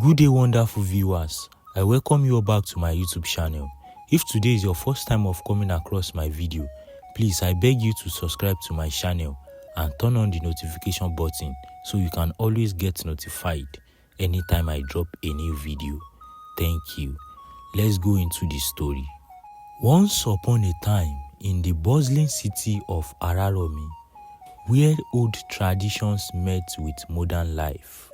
Good day, wonderful viewers. I welcome you all back to my YouTube channel. If today is your first time of coming across my video, please I beg you to subscribe to my channel and turn on the notification button so you can always get notified anytime I drop a new video. Thank you. Let's go into the story. Once upon a time, in the bustling city of Araromi, where old traditions met with modern life,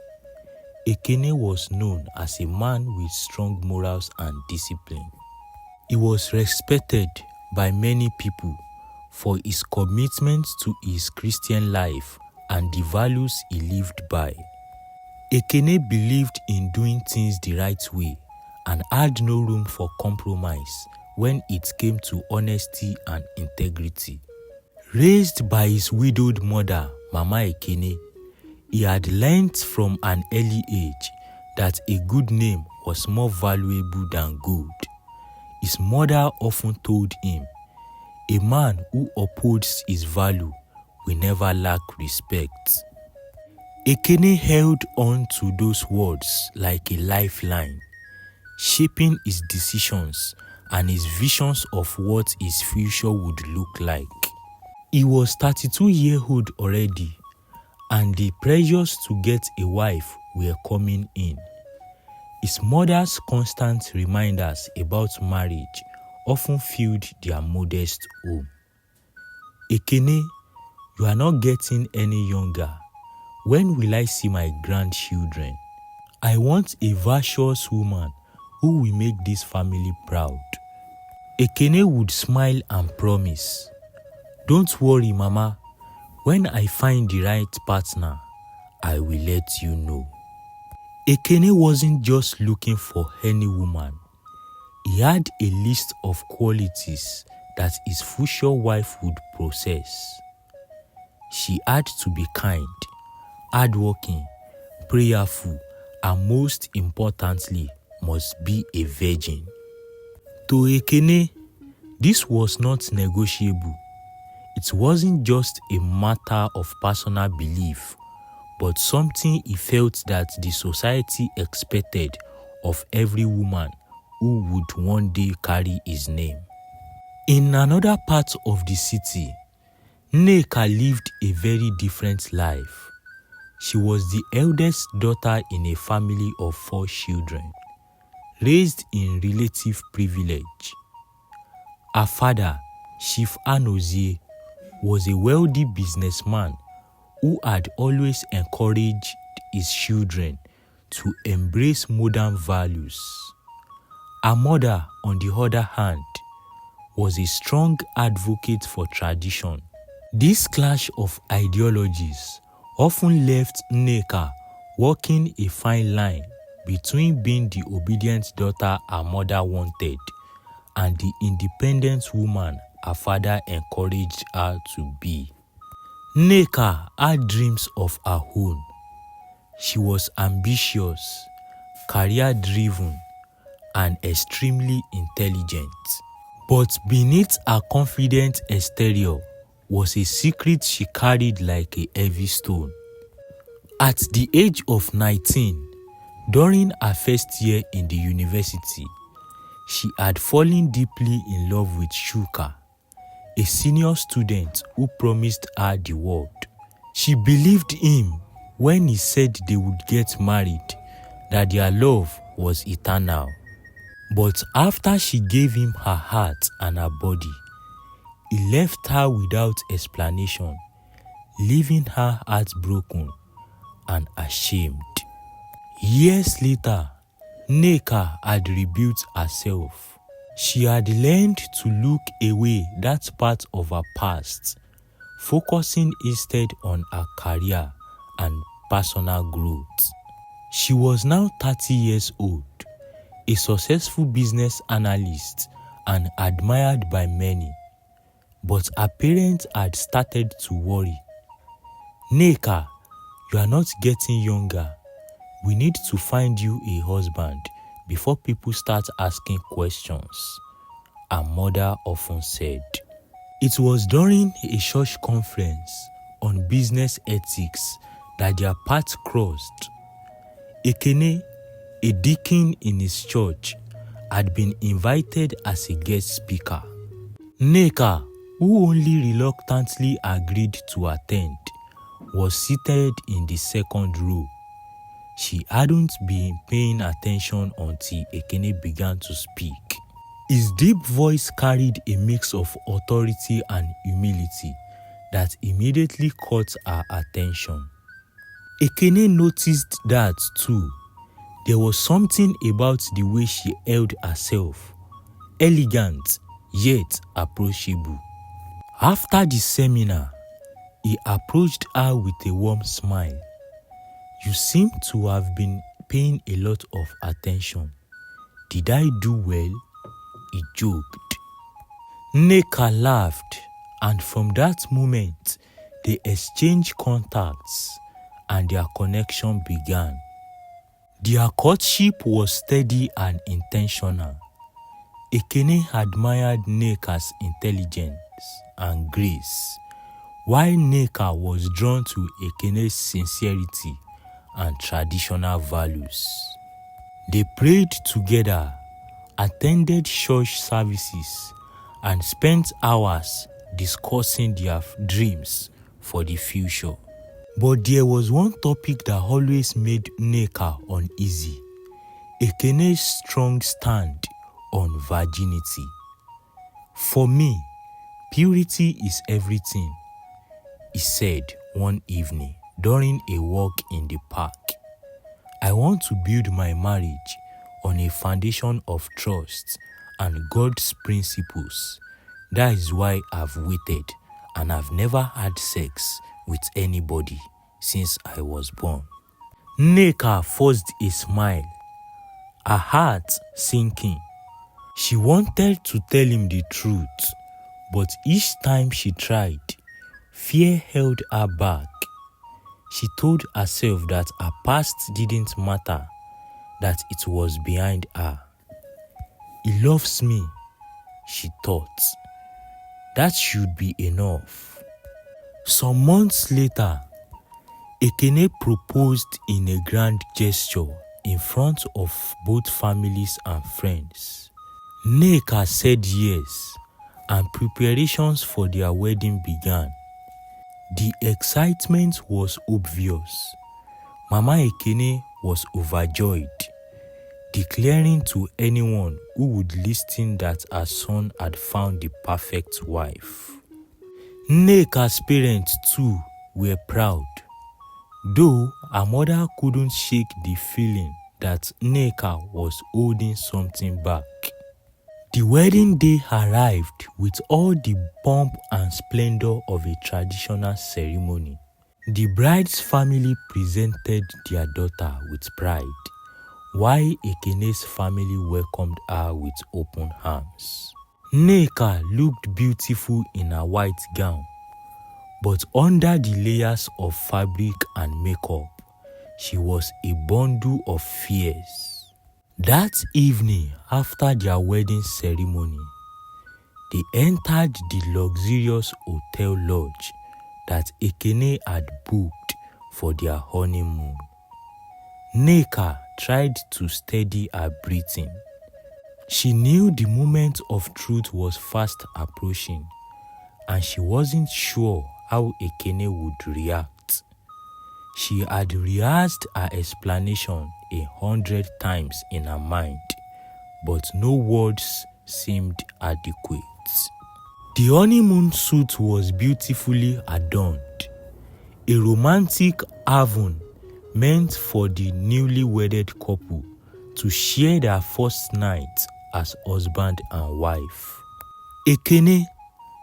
Ekene was known as a man with strong morals and discipline. He was respected by many people for his commitment to his Christian life and the values he lived by. Ekene believed in doing things the right way and had no room for compromise when it came to honesty and integrity. Raised by his widowed mother, Mama Ekene, he had learnt from an early age that a good name was more valuable than gold. His mother often told him, "A man who upholds his value will never lack respect." Ekene held on to those words like a lifeline, shaping his decisions and his visions of what his future would look like. He was 32-year-old already, and the pressures to get a wife were coming in. His mother's constant reminders about marriage often filled their modest home. "Ekene, you are not getting any younger. When will I see my grandchildren? I want a virtuous woman who will make this family proud." Ekene would smile and promise, "Don't worry, Mama. When I find the right partner, I will let you know." Ekene wasn't just looking for any woman. He had a list of qualities that his future wife would possess. She had to be kind, hardworking, prayerful, and most importantly, must be a virgin. To Ekene, this was not negotiable. It wasn't just a matter of personal belief, but something he felt that the society expected of every woman who would one day carry his name. In another part of the city, Nneka lived a very different life. She was the eldest daughter in a family of 4 children, raised in relative privilege. Her father, Chief Anozie, was a wealthy businessman who had always encouraged his children to embrace modern values. Her mother, on the other hand, was a strong advocate for tradition. This clash of ideologies often left Nneka walking a fine line between being the obedient daughter her mother wanted and the independent woman her father encouraged her to be. Nneka had dreams of her own. She was ambitious, career-driven, and extremely intelligent. But beneath her confident exterior was a secret she carried like a heavy stone. At the age of 19, during her first year in the university, she had fallen deeply in love with Shuka, a senior student who promised her the world. She believed him when he said they would get married, that their love was eternal. But after she gave him her heart and her body, he left her without explanation, leaving her heartbroken and ashamed. Years later, Nneka had rebuilt herself. She had learned to look away that part of her past, focusing instead on her career and personal growth. She was now 30 years old, a successful business analyst and admired by many. But her parents had started to worry. "Nneka, you are not getting younger. We need to find you a husband before people start asking questions," her mother often said. It was during a church conference on business ethics that their paths crossed. Ekene, a deacon in his church, had been invited as a guest speaker. Nneka, who only reluctantly agreed to attend, was seated in the second row. She hadn't been paying attention until Ekene began to speak. His deep voice carried a mix of authority and humility that immediately caught her attention. Ekene noticed that too. There was something about the way she held herself, elegant yet approachable. After the seminar, he approached her with a warm smile. "You seem to have been paying a lot of attention. Did I do well?" he joked. Nneka laughed, and from that moment, they exchanged contacts and their connection began. Their courtship was steady and intentional. Ekene admired Nneka's intelligence and grace, while Nneka was drawn to Ekene's sincerity and traditional values. They prayed together, attended church services, and spent hours discussing their dreams for the future. But there was one topic that always made Nneka uneasy: Ekene's strong stand on virginity. "For me, purity is everything," he said one evening during a walk in the park. "I want to build my marriage on a foundation of trust and God's principles. That is why I've waited and I've never had sex with anybody since I was born." Nneka forced a smile, her heart sinking. She wanted to tell him the truth, but each time she tried, fear held her back. She told herself that her past didn't matter, that it was behind her. "He loves me," she thought. "That should be enough." Some months later, Ekene proposed in a grand gesture in front of both families and friends. Nneka said yes, and preparations for their wedding began. The excitement was obvious. Mama Ekene was overjoyed, declaring to anyone who would listen that her son had found the perfect wife. Nneka's parents too were proud, though her mother couldn't shake the feeling that Nneka was holding something back. The wedding day arrived with all the pomp and splendor of a traditional ceremony. The bride's family presented their daughter with pride, while Ekene's family welcomed her with open arms. Nneka looked beautiful in her white gown, but under the layers of fabric and makeup, she was a bundle of fears. That evening, after their wedding ceremony, they entered the luxurious hotel lodge that Ekene had booked for their honeymoon. Nneka tried to steady her breathing. She knew the moment of truth was fast approaching, and she wasn't sure how Ekene would react. She had rehearsed her explanation 100 times in her mind, but no words seemed adequate. The honeymoon suite was beautifully adorned, a romantic haven meant for the newly wedded couple to share their first night as husband and wife. Ekene,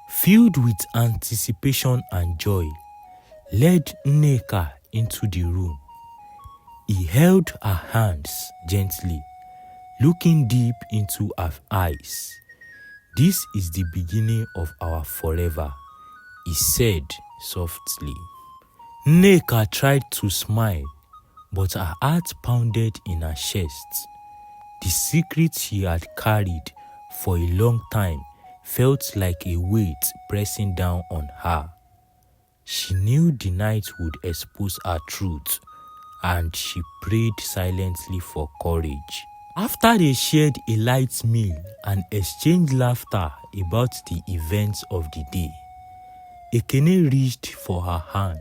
filled with anticipation and joy, led Nneka into the room. He held her hands gently, looking deep into her eyes. "This is the beginning of our forever," he said softly. Nneka tried to smile, but her heart pounded in her chest. The secret she had carried for a long time felt like a weight pressing down on her. She knew the night would expose her truth, and she prayed silently for courage. After they shared a light meal and exchanged laughter about the events of the day, Ekene reached for her hand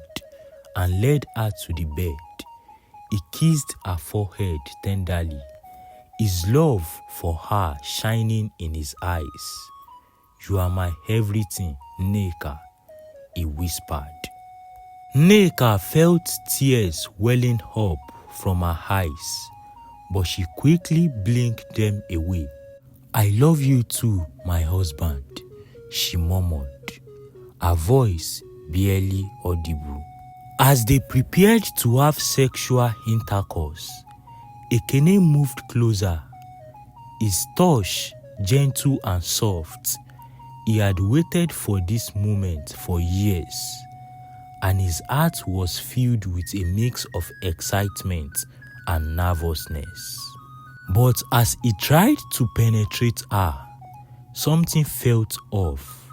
and led her to the bed. He kissed her forehead tenderly, his love for her shining in his eyes. "You are my everything, Nneka," he whispered. Nneka felt tears welling up from her eyes, but she quickly blinked them away. "I love you too, my husband," she murmured, her voice barely audible. As they prepared to have sexual intercourse, Ekene moved closer, his touch gentle and soft. He had waited for this moment for years, and his heart was filled with a mix of excitement and nervousness. But as he tried to penetrate her, something felt off.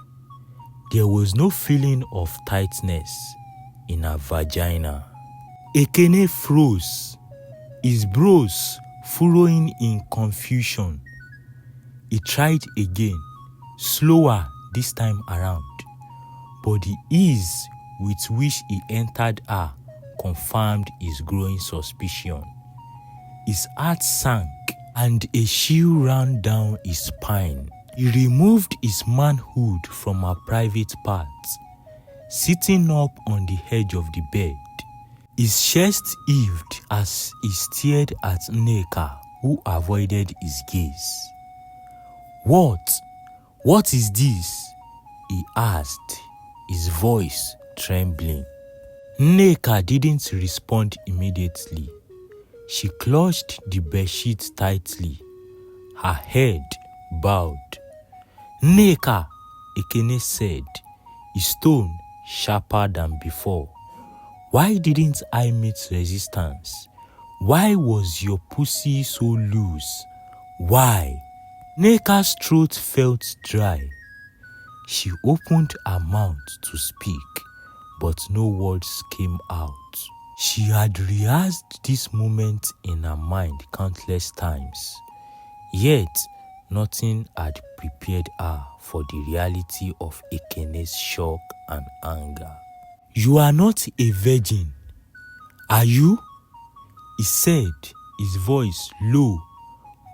There was no feeling of tightness in her vagina. Ekene froze, his brows furrowing in confusion. He tried again, slower this time around, but the ease with which he entered her confirmed his growing suspicion. His heart sank and a chill ran down his spine. He removed his manhood from her private parts, sitting up on the edge of the bed. His chest heaved as he stared at Nneka, who avoided his gaze. What is this?" he asked, his voice trembling. Nneka didn't respond immediately. She clutched the bedsheet tightly, her head bowed. "Nneka," Ekene said, his tone sharper than before. "Why didn't I meet resistance? Why was your pussy so loose? Why?" Nneka's throat felt dry. She opened her mouth to speak, but no words came out. She had rehearsed this moment in her mind countless times, yet nothing had prepared her for the reality of Ekene's shock and anger. "You are not a virgin, are you?" he said, his voice low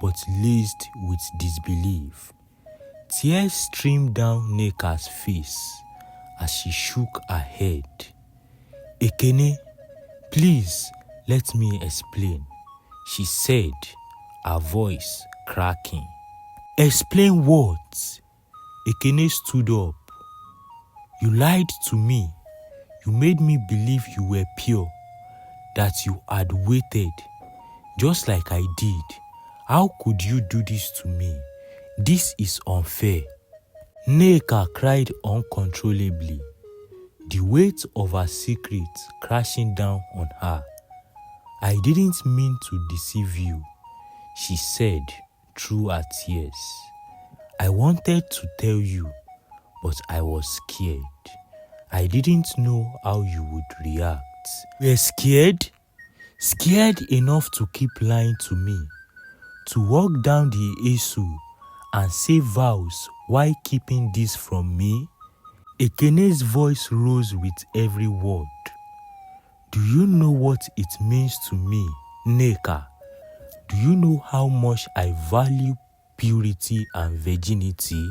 but laced with disbelief. Tears streamed down Nneka's face as she shook her head. "Ekene, please let me explain," she said, her voice cracking. "Explain what?" Ekene stood up. "You lied to me. You made me believe you were pure, that you had waited, just like I did. How could you do this to me? This is unfair." Nneka cried uncontrollably, the weight of her secret crashing down on her. "I didn't mean to deceive you," she said through her tears. "I wanted to tell you, but I was scared. I didn't know how you would react." "You were scared? Scared enough to keep lying to me, to walk down the aisle and say vows while keeping this from me?" Ekene's voice rose with every word. "Do you know what it means to me, Nneka? Do you know how much I value purity and virginity?"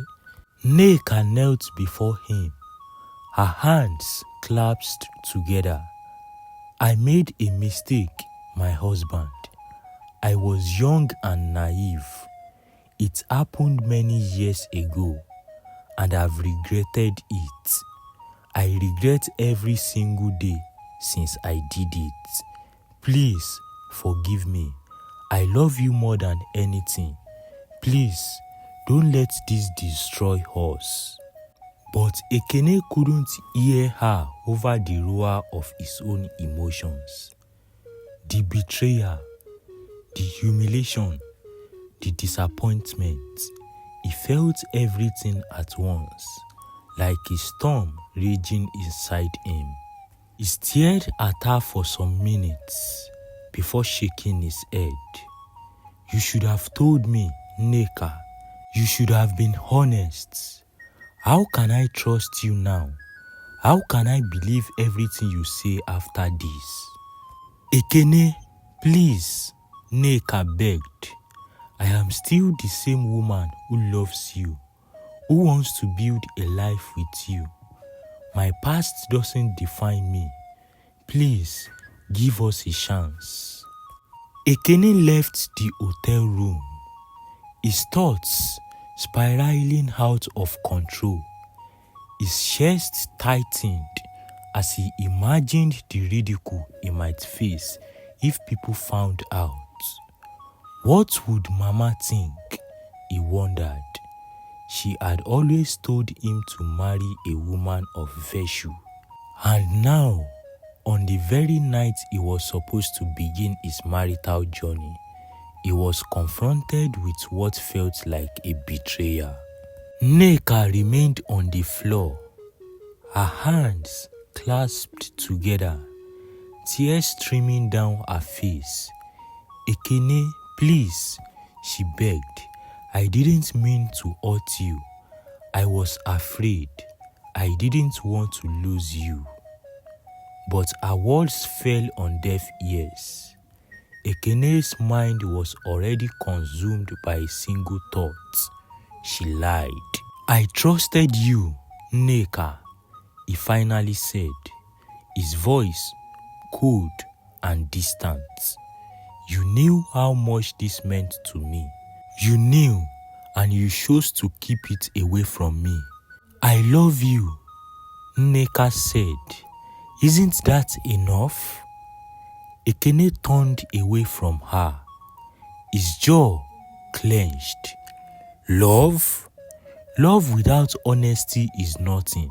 Nneka knelt before him, her hands clasped together. "I made a mistake, my husband. I was young and naive. It happened many years ago, and I've regretted it. I regret every single day since I did it. Please forgive me. I love you more than anything. Please don't let this destroy us." But Ekene couldn't hear her over the roar of his own emotions. The betrayal, the humiliation, the disappointment. He felt everything at once, like a storm raging inside him. He stared at her for some minutes, before shaking his head. You should have told me, Nneka. You should have been honest. How can I trust you now? How can I believe everything you say after this? Ekene, please, Nneka begged. I am still the same woman who loves you, who wants to build a life with you. My past doesn't define me. Please, give us a chance. Ekene left the hotel room, his thoughts spiraling out of control. His chest tightened as he imagined the ridicule he might face if people found out. What would Mama think? He wondered. She had always told him to marry a woman of virtue. And now, on the very night he was supposed to begin his marital journey, he was confronted with what felt like a betrayal. Nneka remained on the floor, her hands clasped together, tears streaming down her face. Ekene, please, she begged. I didn't mean to hurt you. I was afraid. I didn't want to lose you. But her words fell on deaf ears. Ekene's mind was already consumed by a single thought. She lied. I trusted you, Nneka, he finally said, his voice cold and distant. You knew how much this meant to me. You knew, and you chose to keep it away from me. I love you, Nneka said. Isn't that enough? Ekene turned away from her. His jaw clenched. Love? Love without honesty is nothing.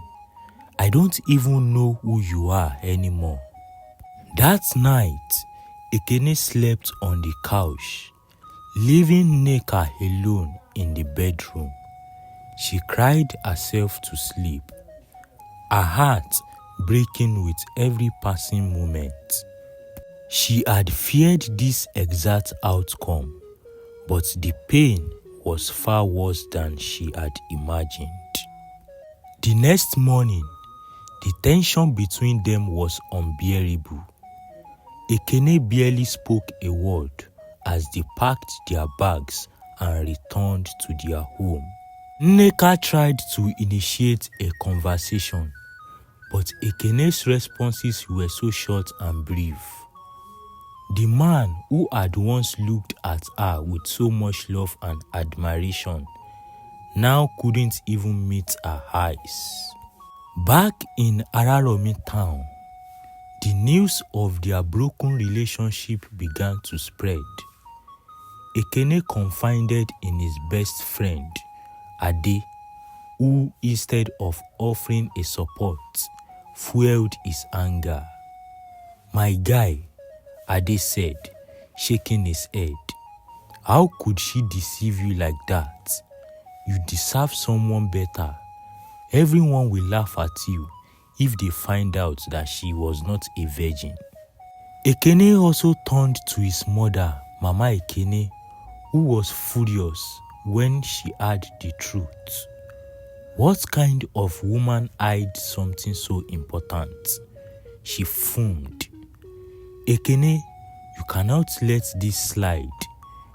I don't even know who you are anymore. That night, Ekene slept on the couch, leaving Nneka alone in the bedroom. She cried herself to sleep, her heart breaking with every passing moment. She had feared this exact outcome, but the pain was far worse than she had imagined. The next morning, the tension between them was unbearable. Ekene barely spoke a word as they packed their bags and returned to their home. Nneka tried to initiate a conversation, but Ekene's responses were so short and brief. The man who had once looked at her with so much love and admiration now couldn't even meet her eyes. Back in Araromi town, the news of their broken relationship began to spread. Ekene confided in his best friend, Ade, who instead of offering a support, fueled his anger. My guy, Ade said, shaking his head. How could she deceive you like that? You deserve someone better. Everyone will laugh at you if they find out that she was not a virgin. Ekene also turned to his mother, Mama Ekene, who was furious when she heard the truth. What kind of woman hid something so important? She fumed. Ekene, you cannot let this slide.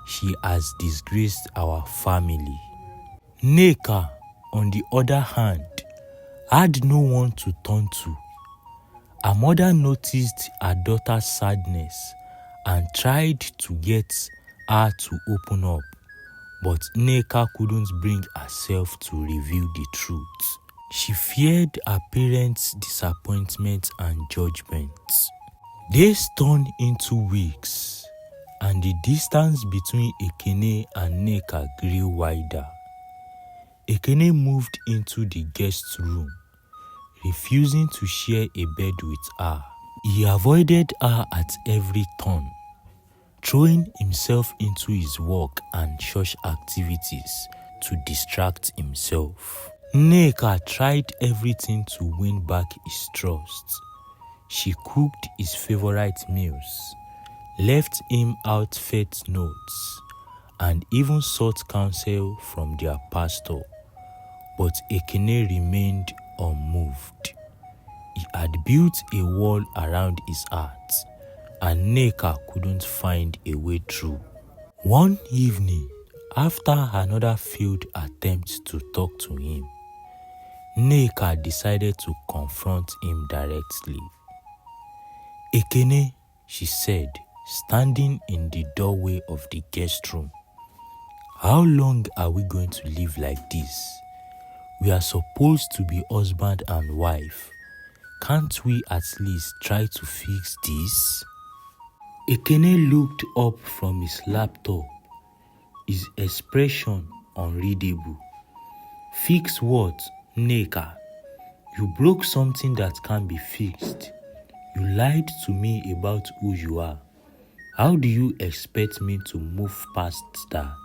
She has disgraced our family. Nneka, on the other hand, had no one to turn to. Her mother noticed her daughter's sadness and tried to get her to open up, but Nneka couldn't bring herself to reveal the truth. She feared her parents' disappointment and judgment. Days turned into weeks, and the distance between Ekene and Nneka grew wider. Ekene moved into the guest room, refusing to share a bed with her. He avoided her at every turn, throwing himself into his work and church activities to distract himself. Nneka tried everything to win back his trust. She cooked his favorite meals, left him heartfelt notes, and even sought counsel from their pastor. But Ekene remained unmoved. He had built a wall around his heart, and Nneka couldn't find a way through. One evening, after another failed attempt to talk to him, Nneka decided to confront him directly. "Ekene," she said, standing in the doorway of the guest room, "how long are we going to live like this? We are supposed to be husband and wife. Can't we at least try to fix this?" Ekene looked up from his laptop, his expression unreadable. "Fix what, Nneka? You broke something that can't be fixed. You lied to me about who you are. How do you expect me to move past that?"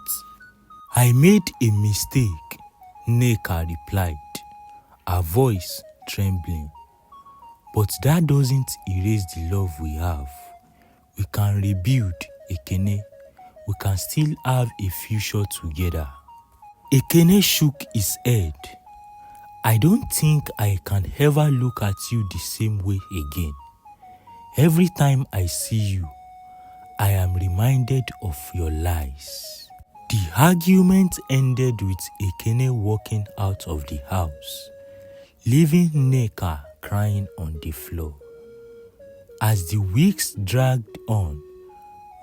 "I made a mistake," Nneka replied, her voice trembling. "But that doesn't erase the love we have. We can rebuild, Ekene. We can still have a future together." Ekene shook his head. "I don't think I can ever look at you the same way again. Every time I see you, I am reminded of your lies." The argument ended with Ekene walking out of the house, leaving Nneka crying on the floor. As the weeks dragged on,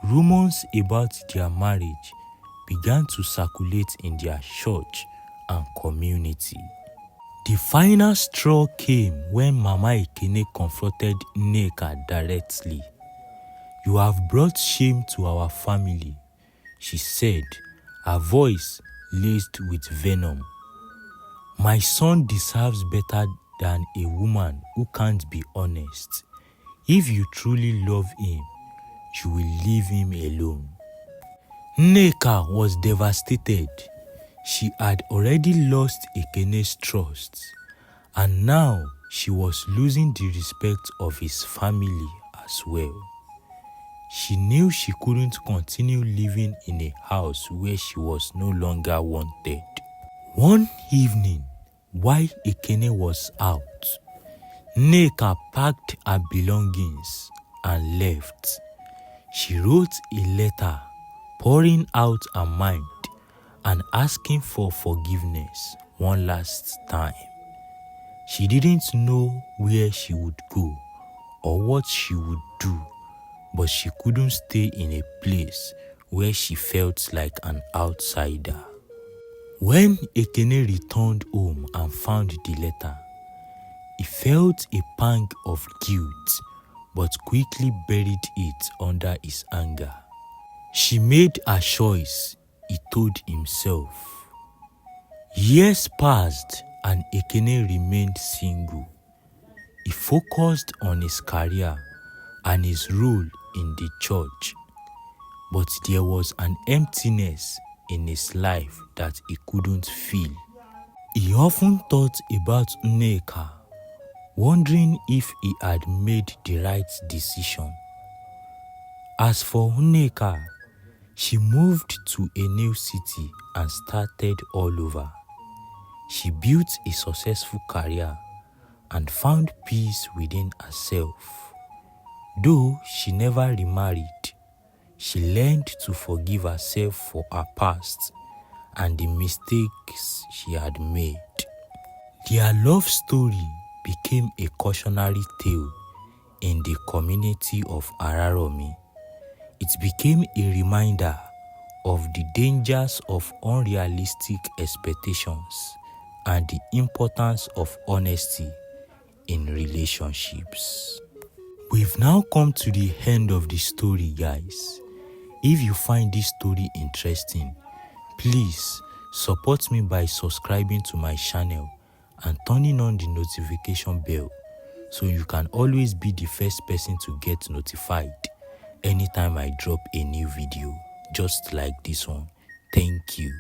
rumors about their marriage began to circulate in their church and community. The final straw came when Mama Ekene confronted Nneka directly. "You have brought shame to our family," she said, her voice laced with venom. "My son deserves better than a woman who can't be honest. If you truly love him, you will leave him alone." Nneka was devastated. She had already lost Ekene's trust, and now she was losing the respect of his family as well. She knew she couldn't continue living in a house where she was no longer wanted. One evening, while Ekene was out, Nneka packed her belongings and left. She wrote a letter, pouring out her mind and asking for forgiveness one last time. She didn't know where she would go or what she would do, but she couldn't stay in a place where she felt like an outsider. When Ekene returned home and found the letter, he felt a pang of guilt, but quickly buried it under his anger. She made a choice, he told himself. Years passed and Ekene remained single. He focused on his career and his role in the church, but there was an emptiness in his life that he couldn't fill. He often thought about Nneka, wondering if he had made the right decision. As for Nneka, she moved to a new city and started all over. She built a successful career and found peace within herself. Though she never remarried, she learned to forgive herself for her past and the mistakes she had made. Their love story became a cautionary tale in the community of Araromi. It became a reminder of the dangers of unrealistic expectations and the importance of honesty in relationships. We've now come to the end of the story, guys. If you find this story interesting, please support me by subscribing to my channel and turning on the notification bell so you can always be the first person to get notified anytime I drop a new video, just like this one. Thank you.